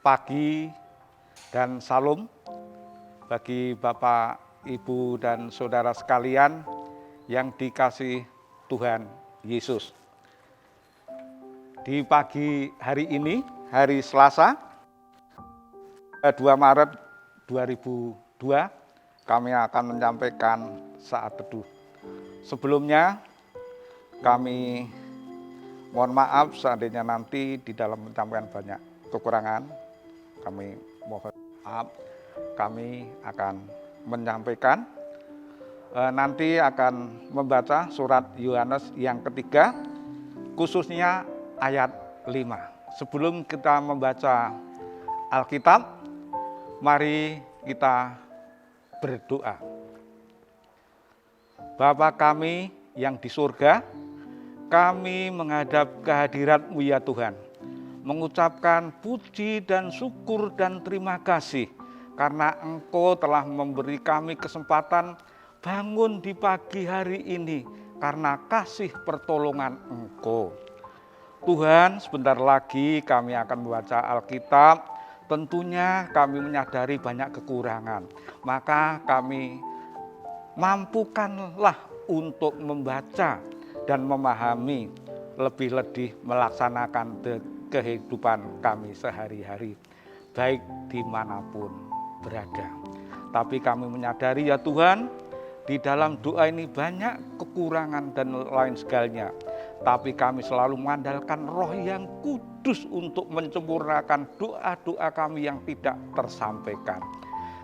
pagi dan salam bagi Bapak, Ibu, dan saudara sekalian yang dikasihi Tuhan Yesus. Di pagi hari ini, hari Selasa, 2 Maret 2002, kami akan menyampaikan saat teduh. Sebelumnya, kami mohon maaf seandainya nanti di dalam menyampaikan banyak kekurangan. Kami mohon maaf, kami akan menyampaikan. Nanti akan membaca surat Yohanes yang ketiga, khususnya ayat 5. Sebelum kita membaca Alkitab, mari kita berdoa. Bapa kami yang di surga, kami menghadap kehadirat-Mu ya Tuhan, mengucapkan puji dan syukur dan terima kasih karena Engkau telah memberi kami kesempatan bangun di pagi hari ini karena kasih pertolongan Engkau. Tuhan, sebentar lagi kami akan membaca Alkitab. Tentunya kami menyadari banyak kekurangan, maka kami mampukanlah untuk membaca dan memahami lebih-lebih melaksanakan kehidupan kami sehari-hari, baik dimanapun berada. Tapi kami menyadari ya Tuhan, di dalam doa ini banyak kekurangan dan lain sebagainya. Tapi kami selalu mengandalkan Roh yang Kudus untuk menyempurnakan doa-doa kami yang tidak tersampaikan.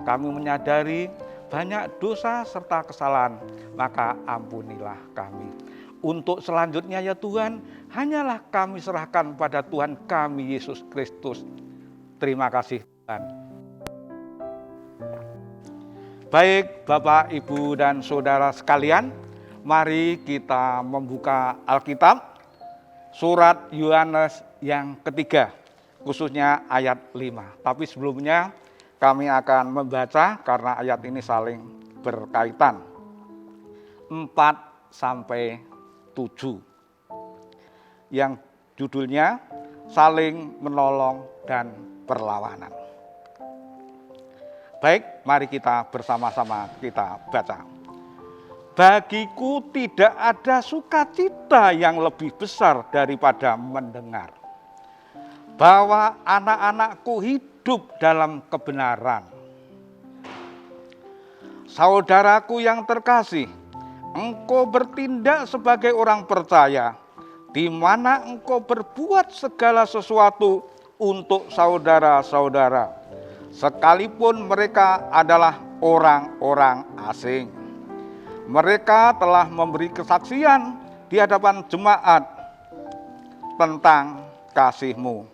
Kami menyadari banyak dosa serta kesalahan, maka ampunilah kami. Untuk selanjutnya ya Tuhan, hanyalah kami serahkan pada Tuhan kami Yesus Kristus. Terima kasih Tuhan. Baik Bapak, Ibu, dan saudara sekalian, mari kita membuka Alkitab, surat Yohanes yang ketiga, khususnya ayat 5. Tapi sebelumnya kami akan membaca karena ayat ini saling berkaitan. 4-7 yang judulnya saling menolong dan perlawanan. Baik, mari kita bersama-sama kita baca. Bagiku tidak ada sukacita yang lebih besar daripada mendengar bahwa anak-anakku hidup dalam kebenaran. Saudaraku yang terkasih, engkau bertindak sebagai orang percaya, di mana engkau berbuat segala sesuatu untuk saudara-saudara, sekalipun mereka adalah orang-orang asing. Mereka telah memberi kesaksian di hadapan jemaat tentang kasih-Mu.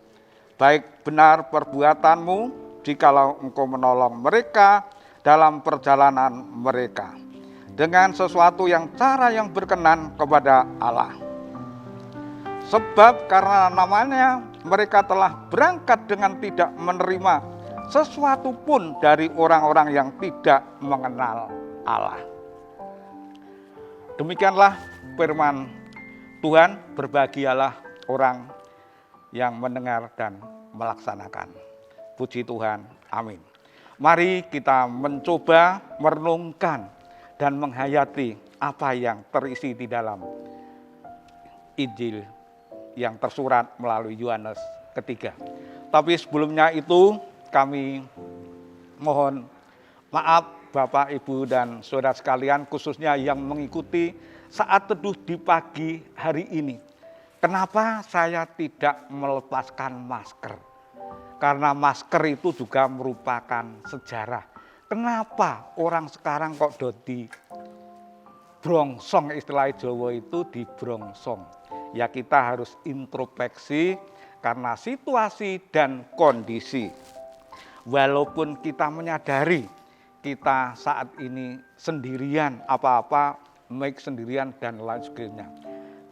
Baik benar perbuatanmu jikalau engkau menolong mereka dalam perjalanan mereka dengan sesuatu cara yang berkenan kepada Allah. Sebab karena namanya mereka telah berangkat dengan tidak menerima sesuatu pun dari orang-orang yang tidak mengenal Allah. Demikianlah firman Tuhan, berbahagialah orang yang mendengar dan melaksanakan. Puji Tuhan, amin. Mari kita mencoba merenungkan dan menghayati apa yang terisi di dalam Injil yang tersurat melalui Yohanes ketiga. Tapi sebelumnya itu kami mohon maaf Bapak, Ibu, dan saudara sekalian, khususnya yang mengikuti saat teduh di pagi hari ini. Kenapa saya tidak melepaskan masker? Karena masker itu juga merupakan sejarah. Kenapa orang sekarang kok di brongsong, istilah Jawa itu di brongsong? Ya kita harus introspeksi karena situasi dan kondisi. Walaupun kita menyadari kita saat ini sendirian, apa-apa make sendirian dan lain sebagainya.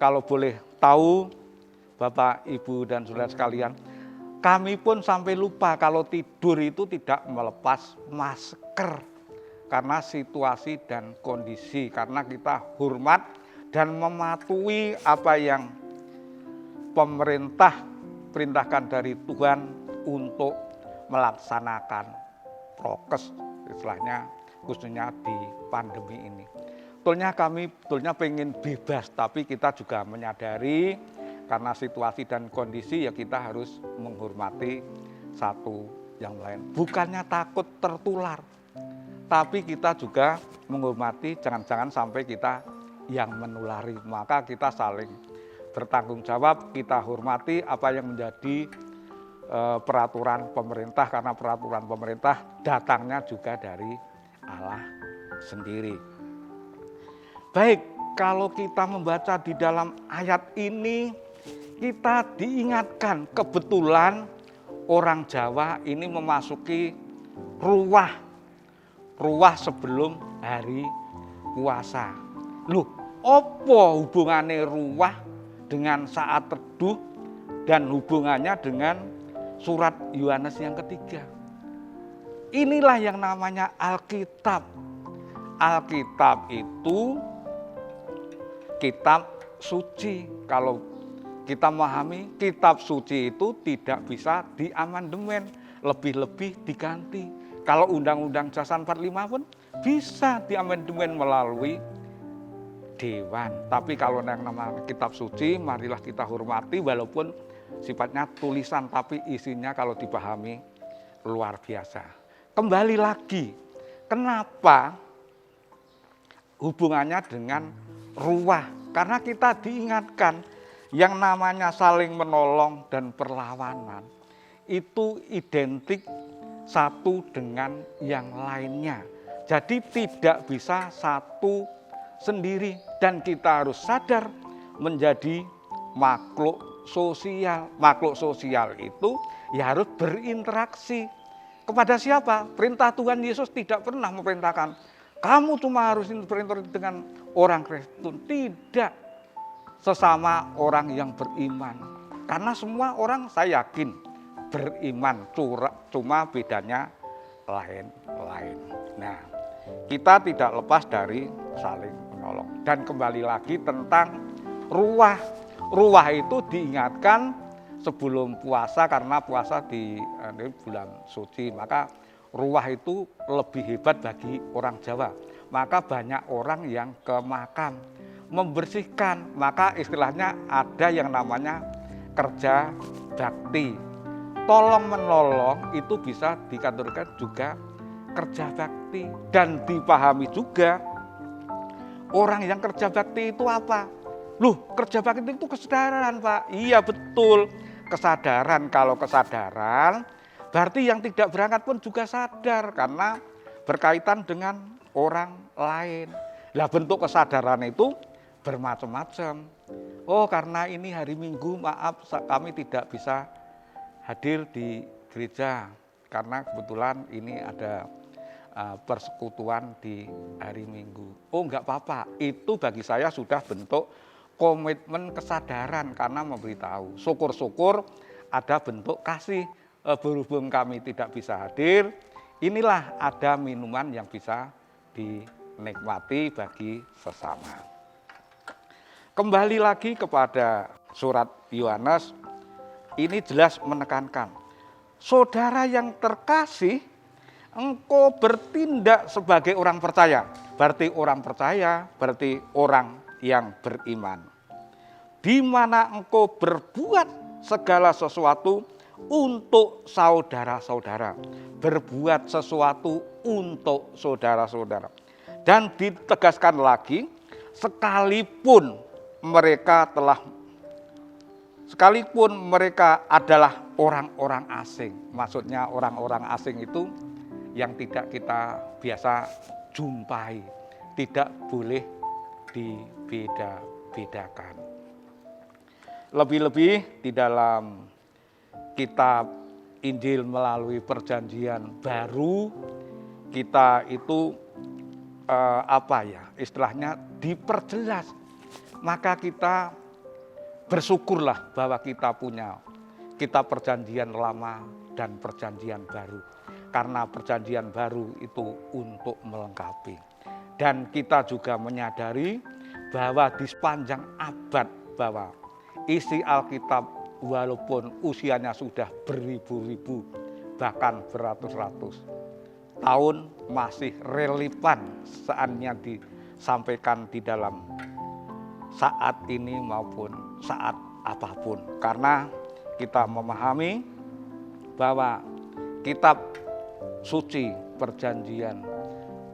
Kalau boleh tahu Bapak, Ibu, dan saudara sekalian, kami pun sampai lupa kalau tidur itu tidak melepas masker karena situasi dan kondisi, karena kita hormat dan mematuhi apa yang pemerintah perintahkan dari Tuhan untuk melaksanakan prokes, istilahnya khususnya di pandemi ini. Kami pengen bebas, tapi kita juga menyadari karena situasi dan kondisi ya kita harus menghormati satu yang lain. Bukannya takut tertular, tapi kita juga menghormati jangan-jangan sampai kita yang menulari. Maka kita saling bertanggung jawab, kita hormati apa yang menjadi peraturan pemerintah, karena peraturan pemerintah datangnya juga dari Allah sendiri. Baik, kalau kita membaca di dalam ayat ini, kita diingatkan kebetulan orang Jawa ini memasuki ruah sebelum hari puasa. Loh, apa hubungannya ruah dengan saat teduh dan hubungannya dengan surat Yohanes yang ketiga? Inilah yang namanya Alkitab. Alkitab itu kitab suci. Kalau kita memahami kitab suci itu tidak bisa diamandemen, lebih-lebih diganti. Kalau Undang-Undang Dasar 45 pun bisa diamandemen melalui dewan. Tapi kalau yang namanya kitab suci, marilah kita hormati walaupun sifatnya tulisan, tapi isinya kalau dipahami luar biasa. Kembali lagi, kenapa hubungannya dengan ruah? Karena kita diingatkan yang namanya saling menolong dan perlawanan itu identik satu dengan yang lainnya. Jadi tidak bisa satu sendiri, dan kita harus sadar menjadi makhluk sosial. Makhluk sosial itu ya harus berinteraksi. Kepada siapa? Perintah Tuhan Yesus tidak pernah memerintahkan kamu cuma harus berinteraksi dengan orang Kristen. Tidak, sesama orang yang beriman. Karena semua orang saya yakin beriman, cuma bedanya lain-lain. Nah, kita tidak lepas dari saling menolong. Dan kembali lagi tentang ruah. Ruah itu diingatkan sebelum puasa, karena puasa di bulan suci. Maka ruah itu lebih hebat bagi orang Jawa. Maka banyak orang yang ke makam membersihkan. Maka istilahnya ada yang namanya kerja bakti. Tolong menolong itu bisa dikategorikan juga kerja bakti. Dan dipahami juga orang yang kerja bakti itu apa? Loh, kerja bakti itu kesadaran, Pak. Iya, betul. Kesadaran. Kalau kesadaran berarti yang tidak berangkat pun juga sadar, karena berkaitan dengan orang lain. Lah, bentuk kesadaran itu bermacam-macam. Oh, karena ini hari Minggu, maaf kami tidak bisa hadir di gereja karena kebetulan ini ada persekutuan di hari Minggu. Oh, enggak apa-apa. Itu bagi saya sudah bentuk komitmen kesadaran karena memberitahu. Syukur-syukur ada bentuk kasih. Berhubung kami tidak bisa hadir, inilah ada minuman yang bisa dinikmati bagi sesama. Kembali lagi kepada surat Yohanes, ini jelas menekankan, saudara yang terkasih, engkau bertindak sebagai orang percaya. Berarti orang percaya, berarti orang yang beriman. Di mana engkau berbuat segala sesuatu untuk saudara-saudara. Berbuat sesuatu untuk saudara-saudara. Dan ditegaskan lagi, sekalipun mereka adalah orang-orang asing. Maksudnya orang-orang asing itu yang tidak kita biasa jumpai. Tidak boleh dibeda-bedakan. Lebih-lebih di dalam kitab Injil melalui perjanjian baru, kita itu istilahnya diperjelas. Maka kita bersyukurlah bahwa kita punya kitab perjanjian lama dan perjanjian baru. Karena perjanjian baru itu untuk melengkapi. Dan kita juga menyadari bahwa di sepanjang abad bahwa isi Alkitab walaupun usianya sudah beribu-ribu bahkan beratus-ratus tahun masih relevan seandainya disampaikan di dalam saat ini maupun saat apapun. Karena kita memahami bahwa kitab suci perjanjian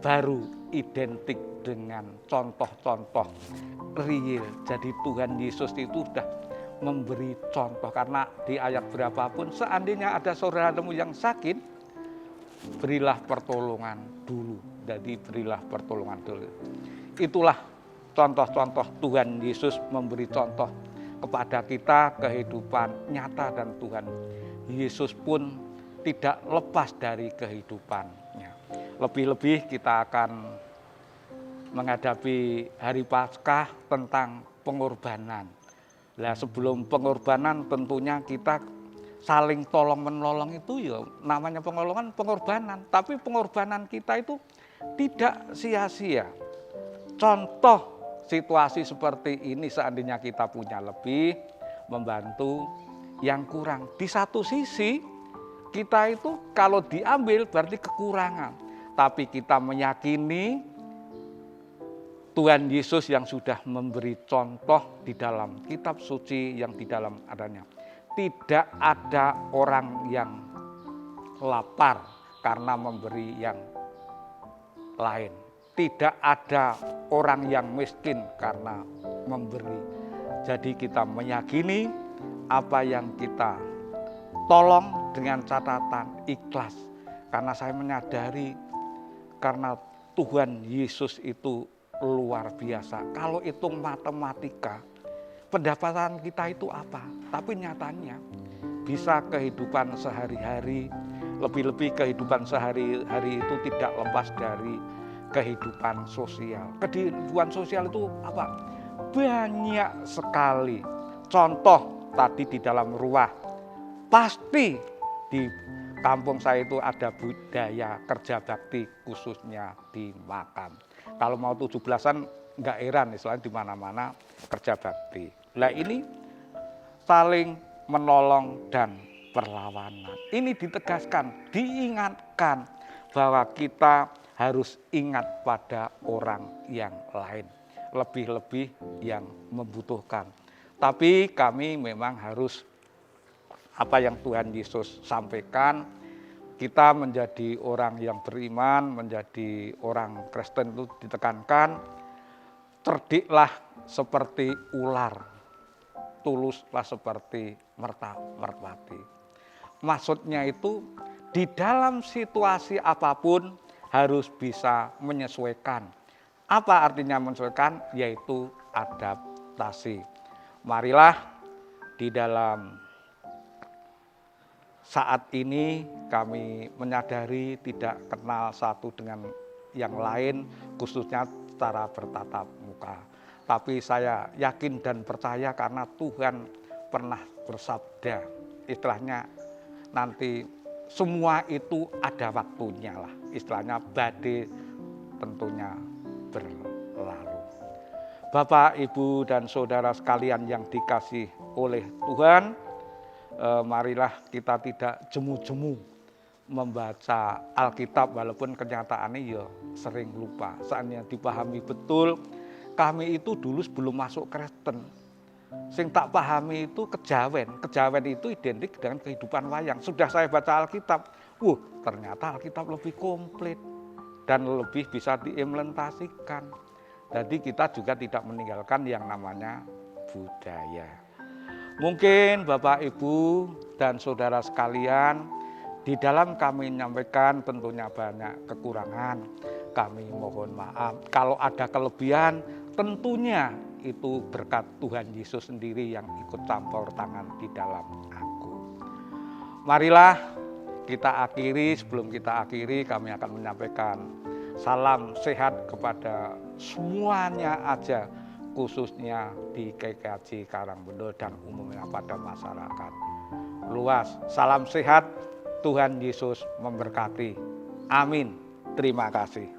baru identik dengan contoh-contoh real. Jadi Tuhan Yesus itu sudah memberi contoh, karena di ayat berapapun seandainya ada saudaramu yang sakit, berilah pertolongan dulu. Jadi berilah pertolongan dulu. Itulah contoh-contoh Tuhan Yesus memberi contoh kepada kita kehidupan nyata, dan Tuhan Yesus pun tidak lepas dari kehidupannya. Lebih-lebih kita akan menghadapi hari Paskah tentang pengorbanan. Nah, sebelum pengorbanan tentunya kita saling tolong-menolong, itu ya namanya pengorbanan. Tapi pengorbanan kita itu tidak sia-sia. Contoh situasi seperti ini seandainya kita punya lebih, membantu yang kurang. Di satu sisi kita itu kalau diambil berarti kekurangan. Tapi kita meyakini Tuhan Yesus yang sudah memberi contoh di dalam kitab suci yang di dalam adanya. Tidak ada orang yang lapar karena memberi yang lain. Tidak ada orang yang miskin karena memberi. Jadi kita meyakini apa yang kita tolong dengan catatan ikhlas. Karena saya menyadari karena Tuhan Yesus itu luar biasa. Kalau hitung matematika, pendapatan kita itu apa? Tapi nyatanya bisa kehidupan sehari-hari, lebih-lebih kehidupan sehari-hari itu tidak lepas dari kehidupan sosial. Kehidupan sosial itu apa? Banyak sekali. Contoh tadi di dalam ruah, pasti di kampung saya itu ada budaya kerja bakti khususnya di makam. Kalau mau 17-an nggak heran, istilahnya di mana-mana kerja bakti. Nah ini saling menolong dan perlawanan. Ini ditegaskan, diingatkan bahwa kita harus ingat pada orang yang lain. Lebih-lebih yang membutuhkan. Tapi kami memang harus apa yang Tuhan Yesus sampaikan, kita menjadi orang yang beriman, menjadi orang Kristen itu ditekankan, cerdiklah seperti ular, tuluslah seperti merpati. Maksudnya itu di dalam situasi apapun harus bisa menyesuaikan. Apa artinya menyesuaikan? Yaitu adaptasi. Marilah di dalam saat ini kami menyadari tidak kenal satu dengan yang lain, khususnya secara bertatap muka. Tapi saya yakin dan percaya karena Tuhan pernah bersabda, istilahnya nanti semua itu ada waktunya lah. Istilahnya badai tentunya berlalu. Bapak, Ibu, dan saudara sekalian yang dikasih oleh Tuhan, marilah kita tidak jemu-jemu membaca Alkitab, walaupun kenyataannya ya sering lupa. Saatnya dipahami betul, kami itu dulu sebelum masuk Kristen, sing tak pahami itu kejawen. Kejawen itu identik dengan kehidupan wayang. Sudah saya baca Alkitab, ternyata Alkitab lebih komplit dan lebih bisa diimplementasikan. Jadi kita juga tidak meninggalkan yang namanya budaya. Mungkin Bapak, Ibu, dan saudara sekalian, di dalam kami menyampaikan tentunya banyak kekurangan. Kami mohon maaf. Kalau ada kelebihan, tentunya itu berkat Tuhan Yesus sendiri yang ikut campur tangan di dalam aku. Marilah kita akhiri, sebelum kita akhiri kami akan menyampaikan salam sehat kepada semuanya aja, khususnya di GKJ Karangbendo dan umumnya pada masyarakat luas. Salam sehat, Tuhan Yesus memberkati. Amin. Terima kasih.